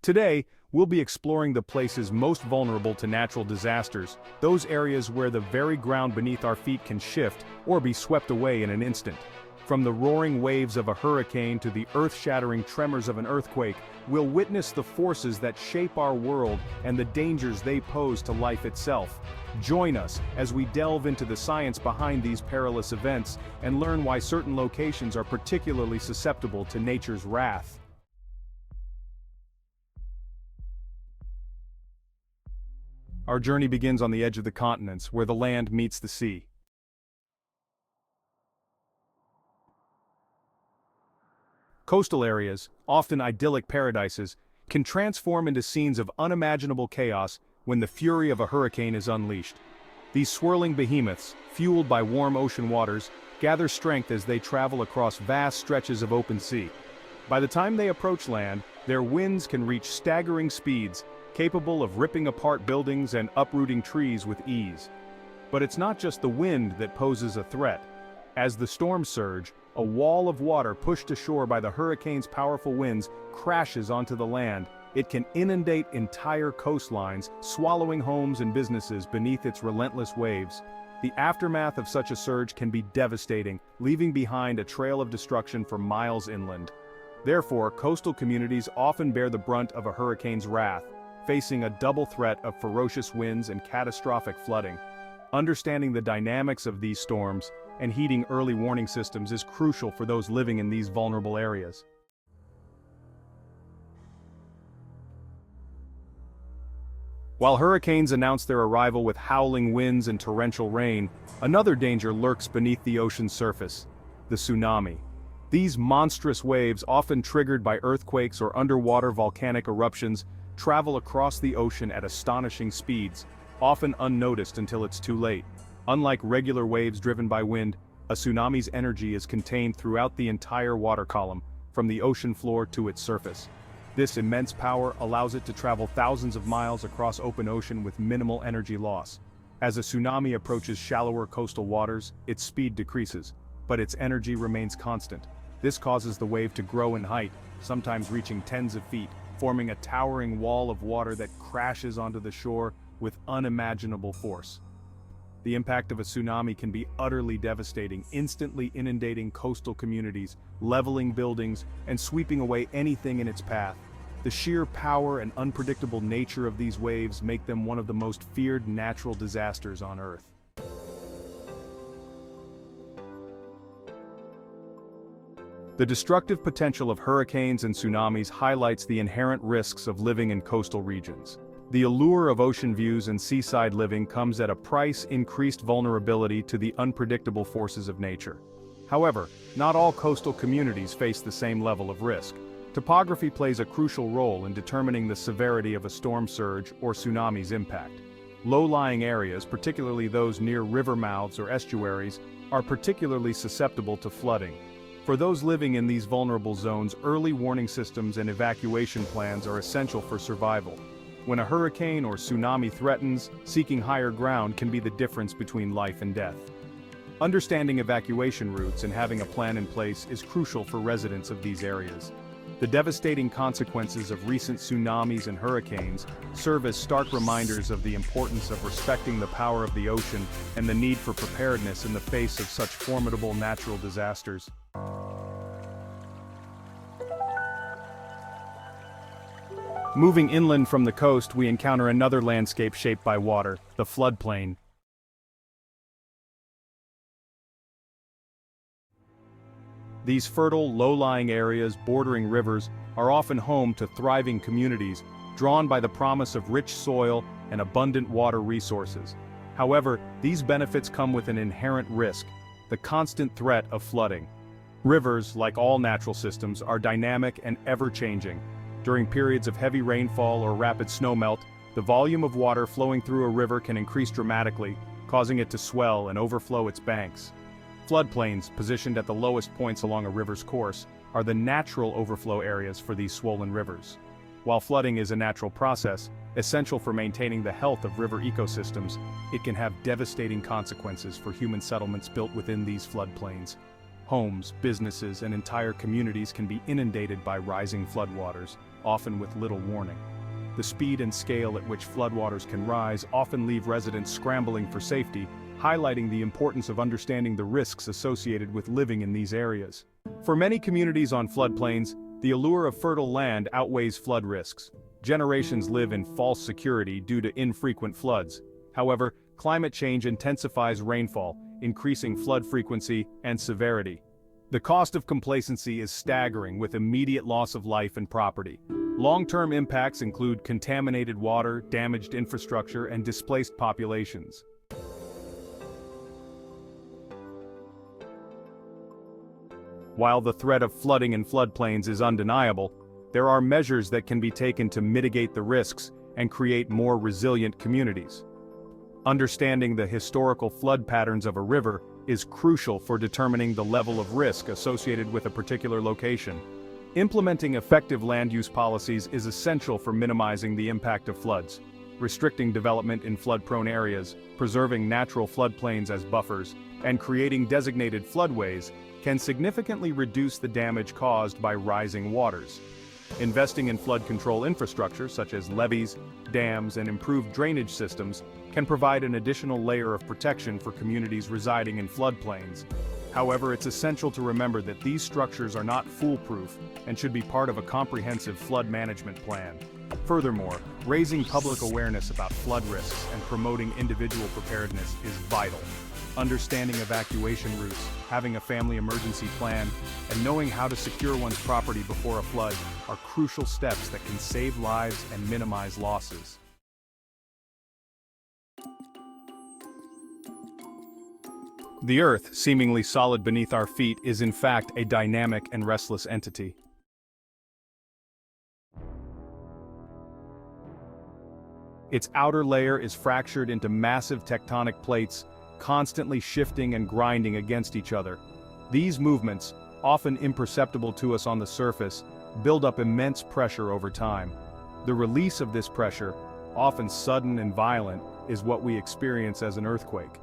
Today, we'll be exploring the places most vulnerable to natural disasters, those areas where the very ground beneath our feet can shift or be swept away in an instant. From the roaring waves of a hurricane to the earth-shattering tremors of an earthquake, we'll witness the forces that shape our world and the dangers they pose to life itself. Join us as we delve into the science behind these perilous events and learn why certain locations are particularly susceptible to nature's wrath. Our journey begins on the edge of the continents, where the land meets the sea. Coastal areas, often idyllic paradises, can transform into scenes of unimaginable chaos when the fury of a hurricane is unleashed. These swirling behemoths, fueled by warm ocean waters, gather strength as they travel across vast stretches of open sea. By the time they approach land, their winds can reach staggering speeds, capable of ripping apart buildings and uprooting trees with ease. But it's not just the wind that poses a threat. As the storms surge, a wall of water pushed ashore by the hurricane's powerful winds crashes onto the land. It can inundate entire coastlines, swallowing homes and businesses beneath its relentless waves. The aftermath of such a surge can be devastating, leaving behind a trail of destruction for miles inland. Therefore, coastal communities often bear the brunt of a hurricane's wrath, facing a double threat of ferocious winds and catastrophic flooding. Understanding the dynamics of these storms and heeding early warning systems is crucial for those living in these vulnerable areas. While hurricanes announce their arrival with howling winds and torrential rain, another danger lurks beneath the ocean's surface: the tsunami. These monstrous waves, often triggered by earthquakes or underwater volcanic eruptions, travel across the ocean at astonishing speeds, often unnoticed until it's too late. Unlike regular waves driven by wind, a tsunami's energy is contained throughout the entire water column, from the ocean floor to its surface. This immense power allows it to travel thousands of miles across open ocean with minimal energy loss. As a tsunami approaches shallower coastal waters, its speed decreases, but its energy remains constant. This causes the wave to grow in height, sometimes reaching tens of feet, forming a towering wall of water that crashes onto the shore with unimaginable force. The impact of a tsunami can be utterly devastating, instantly inundating coastal communities, leveling buildings, and sweeping away anything in its path. The sheer power and unpredictable nature of these waves make them one of the most feared natural disasters on Earth. The destructive potential of hurricanes and tsunamis highlights the inherent risks of living in coastal regions. The allure of ocean views and seaside living comes at a price: increased vulnerability to the unpredictable forces of nature. However, not all coastal communities face the same level of risk. Topography plays a crucial role in determining the severity of a storm surge or tsunami's impact. Low-lying areas, particularly those near river mouths or estuaries, are particularly susceptible to flooding. For those living in these vulnerable zones, early warning systems and evacuation plans are essential for survival. When a hurricane or tsunami threatens, seeking higher ground can be the difference between life and death. Understanding evacuation routes and having a plan in place is crucial for residents of these areas. The devastating consequences of recent tsunamis and hurricanes serve as stark reminders of the importance of respecting the power of the ocean and the need for preparedness in the face of such formidable natural disasters. Moving inland from the coast, we encounter another landscape shaped by water: the floodplain. These fertile, low-lying areas bordering rivers are often home to thriving communities, drawn by the promise of rich soil and abundant water resources. However, these benefits come with an inherent risk: the constant threat of flooding. Rivers, like all natural systems, are dynamic and ever-changing. During periods of heavy rainfall or rapid snowmelt, the volume of water flowing through a river can increase dramatically, causing it to swell and overflow its banks. Floodplains, positioned at the lowest points along a river's course, are the natural overflow areas for these swollen rivers. While flooding is a natural process, essential for maintaining the health of river ecosystems, it can have devastating consequences for human settlements built within these floodplains. Homes, businesses, and entire communities can be inundated by rising floodwaters, often with little warning. The speed and scale at which floodwaters can rise often leave residents scrambling for safety, highlighting the importance of understanding the risks associated with living in these areas. For many communities on floodplains, the allure of fertile land outweighs flood risks. Generations live in false security due to infrequent floods. However, climate change intensifies rainfall, increasing flood frequency and severity. The cost of complacency is staggering, with immediate loss of life and property. Long-term impacts include contaminated water, damaged infrastructure, and displaced populations. While the threat of flooding in floodplains is undeniable, there are measures that can be taken to mitigate the risks and create more resilient communities. Understanding the historical flood patterns of a river is crucial for determining the level of risk associated with a particular location. Implementing effective land use policies is essential for minimizing the impact of floods. Restricting development in flood-prone areas, preserving natural floodplains as buffers, and creating designated floodways can significantly reduce the damage caused by rising waters. Investing in flood control infrastructure such as levees, dams, and improved drainage systems can provide an additional layer of protection for communities residing in floodplains. However, it's essential to remember that these structures are not foolproof and should be part of a comprehensive flood management plan. Furthermore, raising public awareness about flood risks and promoting individual preparedness is vital. Understanding evacuation routes, having a family emergency plan, and knowing how to secure one's property before a flood are crucial steps that can save lives and minimize losses. The Earth, seemingly solid beneath our feet, is in fact a dynamic and restless entity. Its outer layer is fractured into massive tectonic plates, constantly shifting and grinding against each other. These movements, often imperceptible to us on the surface, build up immense pressure over time. The release of this pressure, often sudden and violent, is what we experience as an earthquake.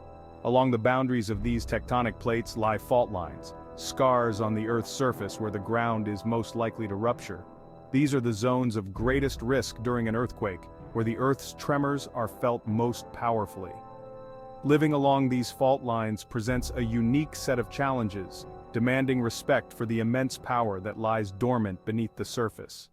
Along the boundaries of these tectonic plates lie fault lines, scars on the Earth's surface where the ground is most likely to rupture. These are the zones of greatest risk during an earthquake, where the Earth's tremors are felt most powerfully. Living along these fault lines presents a unique set of challenges, demanding respect for the immense power that lies dormant beneath the surface.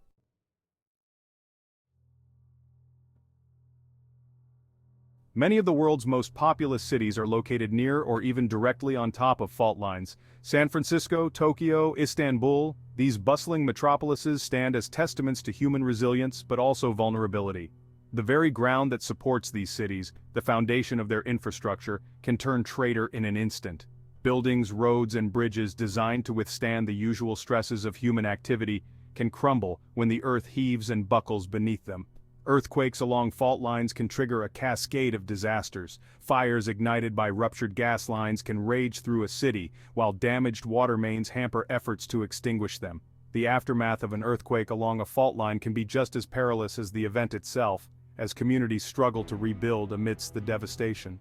Many of the world's most populous cities are located near or even directly on top of fault lines. San Francisco, Tokyo, Istanbul, these bustling metropolises stand as testaments to human resilience but also vulnerability. The very ground that supports these cities, the foundation of their infrastructure, can turn traitor in an instant. Buildings, roads, and bridges designed to withstand the usual stresses of human activity can crumble when the earth heaves and buckles beneath them. Earthquakes along fault lines can trigger a cascade of disasters. Fires ignited by ruptured gas lines can rage through a city, while damaged water mains hamper efforts to extinguish them. The aftermath of an earthquake along a fault line can be just as perilous as the event itself, as communities struggle to rebuild amidst the devastation.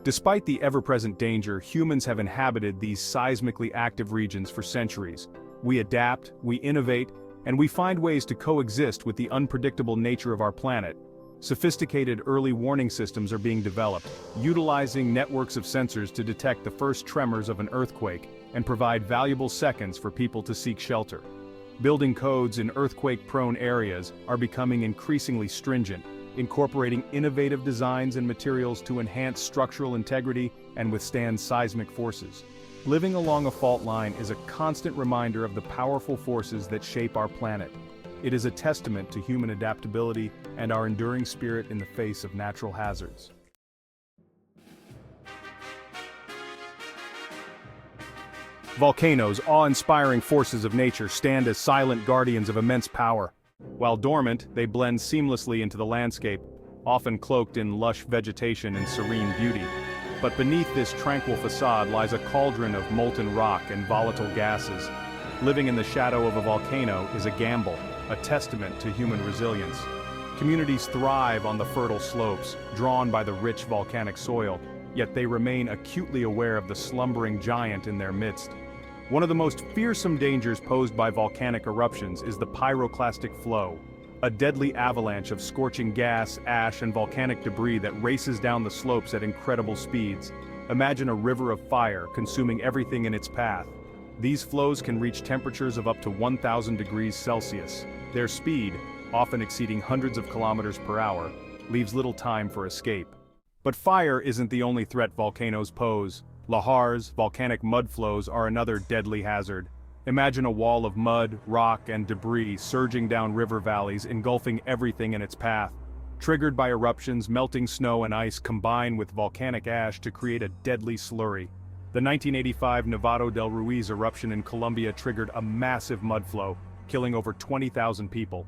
Despite the ever-present danger, humans have inhabited these seismically active regions for centuries. We adapt, we innovate, and we find ways to coexist with the unpredictable nature of our planet. Sophisticated early warning systems are being developed, utilizing networks of sensors to detect the first tremors of an earthquake and provide valuable seconds for people to seek shelter. Building codes in earthquake-prone areas are becoming increasingly stringent, incorporating innovative designs and materials to enhance structural integrity and withstand seismic forces. Living along a fault line is a constant reminder of the powerful forces that shape our planet. It is a testament to human adaptability and our enduring spirit in the face of natural hazards. Volcanoes, awe-inspiring forces of nature, stand as silent guardians of immense power. While dormant, they blend seamlessly into the landscape, often cloaked in lush vegetation and serene beauty. But beneath this tranquil facade lies a cauldron of molten rock and volatile gases. Living in the shadow of a volcano is a gamble, a testament to human resilience. Communities thrive on the fertile slopes, drawn by the rich volcanic soil, yet they remain acutely aware of the slumbering giant in their midst. One of the most fearsome dangers posed by volcanic eruptions is the pyroclastic flow, a deadly avalanche of scorching gas, ash, and volcanic debris that races down the slopes at incredible speeds. Imagine a river of fire consuming everything in its path. These flows can reach temperatures of up to 1,000 degrees Celsius. Their speed, often exceeding hundreds of kilometers per hour, leaves little time for escape. But fire isn't the only threat volcanoes pose. Lahars, volcanic mud flows, are another deadly hazard. Imagine a wall of mud, rock, and debris surging down river valleys, engulfing everything in its path. Triggered by eruptions, melting snow and ice combine with volcanic ash to create a deadly slurry. The 1985 Nevado del Ruiz eruption in Colombia triggered a massive mud flow, killing over 20,000 people.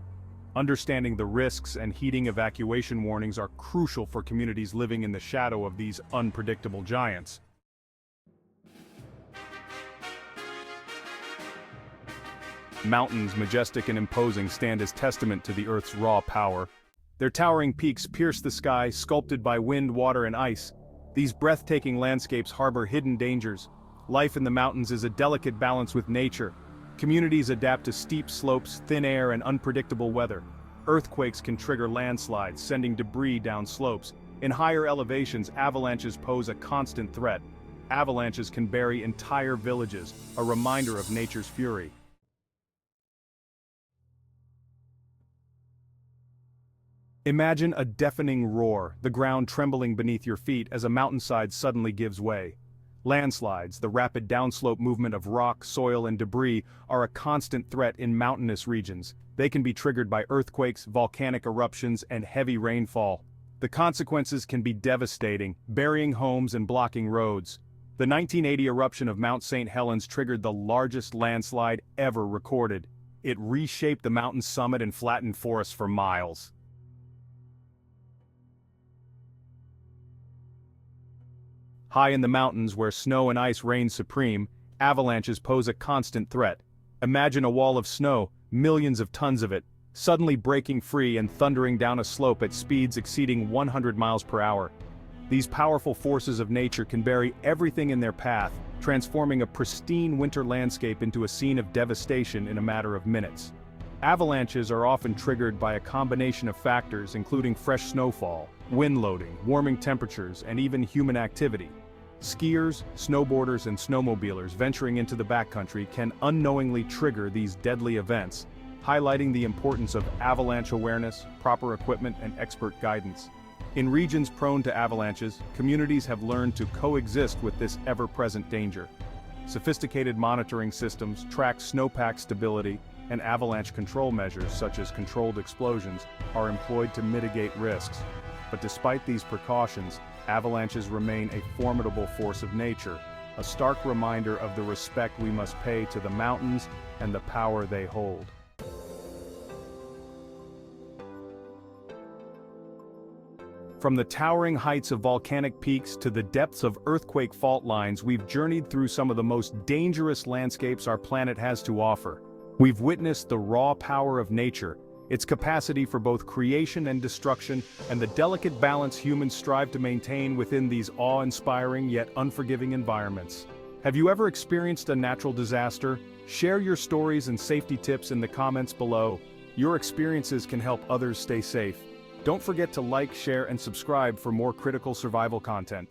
Understanding the risks and heeding evacuation warnings are crucial for communities living in the shadow of these unpredictable giants. Mountains, majestic and imposing, stand as testament to the Earth's raw power. Their towering peaks pierce the sky, sculpted by wind, water, and ice. These breathtaking landscapes harbor hidden dangers. Life in the mountains is a delicate balance with nature. Communities adapt to steep slopes, thin air, and unpredictable weather. Earthquakes can trigger landslides, sending debris down slopes. In higher elevations, avalanches pose a constant threat. Avalanches can bury entire villages, a reminder of nature's fury. Imagine a deafening roar, the ground trembling beneath your feet as a mountainside suddenly gives way. Landslides, the rapid downslope movement of rock, soil, and debris, are a constant threat in mountainous regions. They can be triggered by earthquakes, volcanic eruptions, and heavy rainfall. The consequences can be devastating, burying homes and blocking roads. The 1980 eruption of Mount St. Helens triggered the largest landslide ever recorded. It reshaped the mountain's summit and flattened forests for miles. High in the mountains where snow and ice reign supreme, avalanches pose a constant threat. Imagine a wall of snow, millions of tons of it, suddenly breaking free and thundering down a slope at speeds exceeding 100 miles per hour. These powerful forces of nature can bury everything in their path, transforming a pristine winter landscape into a scene of devastation in a matter of minutes. Avalanches are often triggered by a combination of factors including fresh snowfall, wind loading, warming temperatures, and even human activity. Skiers, snowboarders, and snowmobilers venturing into the backcountry can unknowingly trigger these deadly events, highlighting the importance of avalanche awareness, proper equipment, and expert guidance. In regions prone to avalanches, communities have learned to coexist with this ever-present danger. Sophisticated monitoring systems track snowpack stability, and avalanche control measures such as controlled explosions are employed to mitigate risks. But despite these precautions, avalanches remain a formidable force of nature, a stark reminder of the respect we must pay to the mountains and the power they hold. From the towering heights of volcanic peaks to the depths of earthquake fault lines, we've journeyed through some of the most dangerous landscapes our planet has to offer. We've witnessed the raw power of nature, its capacity for both creation and destruction, and the delicate balance humans strive to maintain within these awe-inspiring yet unforgiving environments. Have you ever experienced a natural disaster? Share your stories and safety tips in the comments below. Your experiences can help others stay safe. Don't forget to like, share, and subscribe for more critical survival content.